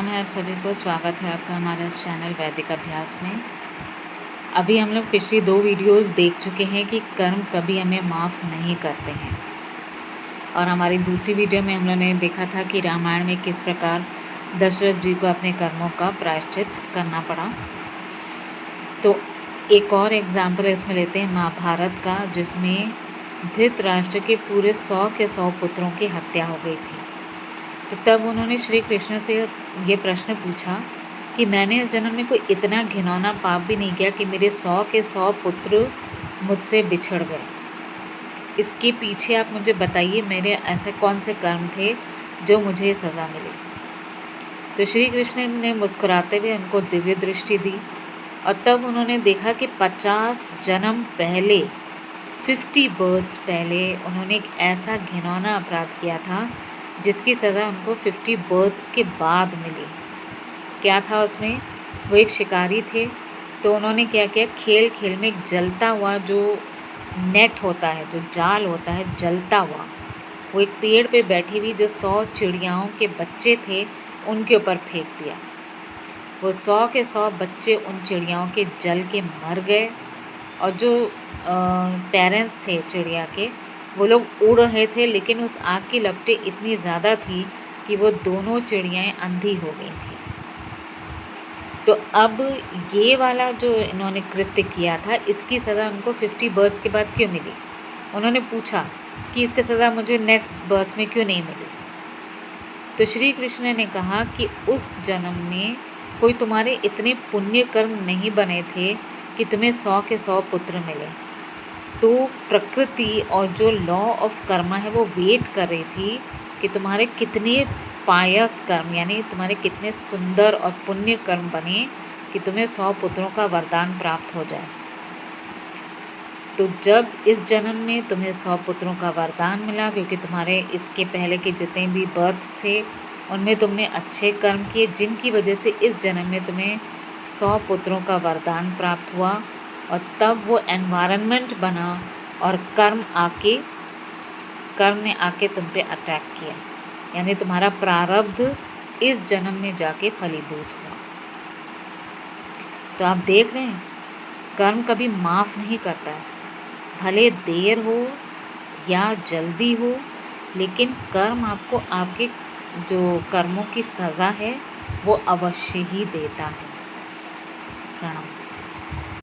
राम है आप सभी को। स्वागत है आपका हमारे इस चैनल वैदिक अभ्यास में। अभी हम लोग पिछली 2 वीडियोस देख चुके हैं कि कर्म कभी हमें माफ़ नहीं करते हैं, और हमारी दूसरी वीडियो में हम लोगों ने देखा था कि रामायण में किस प्रकार दशरथ जी को अपने कर्मों का प्रायश्चित करना पड़ा। तो एक और एग्जाम्पल इसमें लेते हैं महाभारत का, जिसमें धृतराष्ट्र के पूरे 100 के 100 पुत्रों की हत्या हो गई थी। तो तब उन्होंने श्री कृष्ण से ये प्रश्न पूछा कि मैंने इस जन्म में कोई इतना घिनौना पाप भी नहीं किया कि मेरे 100 के 100 पुत्र मुझसे बिछड़ गए। इसके पीछे आप मुझे बताइए, मेरे ऐसे कौन से कर्म थे जो मुझे सज़ा मिली। तो श्री कृष्ण ने मुस्कुराते हुए उनको दिव्य दृष्टि दी, और तब उन्होंने देखा कि 50 जन्म पहले, 50 बर्थ्स पहले उन्होंने एक ऐसा घिनौना अपराध किया था जिसकी सज़ा उनको 50 बर्थ्स के बाद मिली। क्या था उसमें? वो एक शिकारी थे। तो उन्होंने क्या किया, खेल खेल में एक जलता हुआ जो नेट होता है, जो जाल होता है जलता हुआ, वो एक पेड़ पे बैठी हुई जो 100 चिड़ियाओं के बच्चे थे उनके ऊपर फेंक दिया। वो 100 के 100 बच्चे उन चिड़ियाओं के जल के मर गए, और जो पेरेंट्स थे चिड़िया के, वो लोग उड़ रहे थे, लेकिन उस आग की लपटें इतनी ज़्यादा थी कि वो दोनों चिड़ियाएँ अंधी हो गई थी। तो अब ये वाला जो इन्होंने कृत्य किया था, इसकी सज़ा उनको 50 बर्थ्स के बाद क्यों मिली? उन्होंने पूछा कि इसकी सज़ा मुझे नेक्स्ट बर्थ में क्यों नहीं मिली? तो श्री कृष्ण ने कहा कि उस जन्म में कोई तुम्हारे इतने पुण्य कर्म नहीं बने थे कि तुम्हें 100 के 100 पुत्र मिले। तो प्रकृति और जो लॉ ऑफ कर्मा है वो वेट कर रही थी कि तुम्हारे कितने पायस कर्म, यानी तुम्हारे कितने सुंदर और पुण्य कर्म बने कि तुम्हें 100 पुत्रों का वरदान प्राप्त हो जाए। तो जब इस जन्म में तुम्हें 100 पुत्रों का वरदान मिला, क्योंकि तुम्हारे इसके पहले के जितने भी बर्थ थे उनमें तुमने अच्छे कर्म किए, जिनकी वजह से इस जन्म में तुम्हें 100 पुत्रों का वरदान प्राप्त हुआ। और तब वो एनवायरनमेंट बना और कर्म ने आके तुम पे अटैक किया, यानी तुम्हारा प्रारब्ध इस जन्म में जाके फलीभूत हुआ। तो आप देख रहे हैं, कर्म कभी माफ़ नहीं करता है, भले देर हो या जल्दी हो, लेकिन कर्म आपको आपके जो कर्मों की सज़ा है वो अवश्य ही देता है। प्रणाम।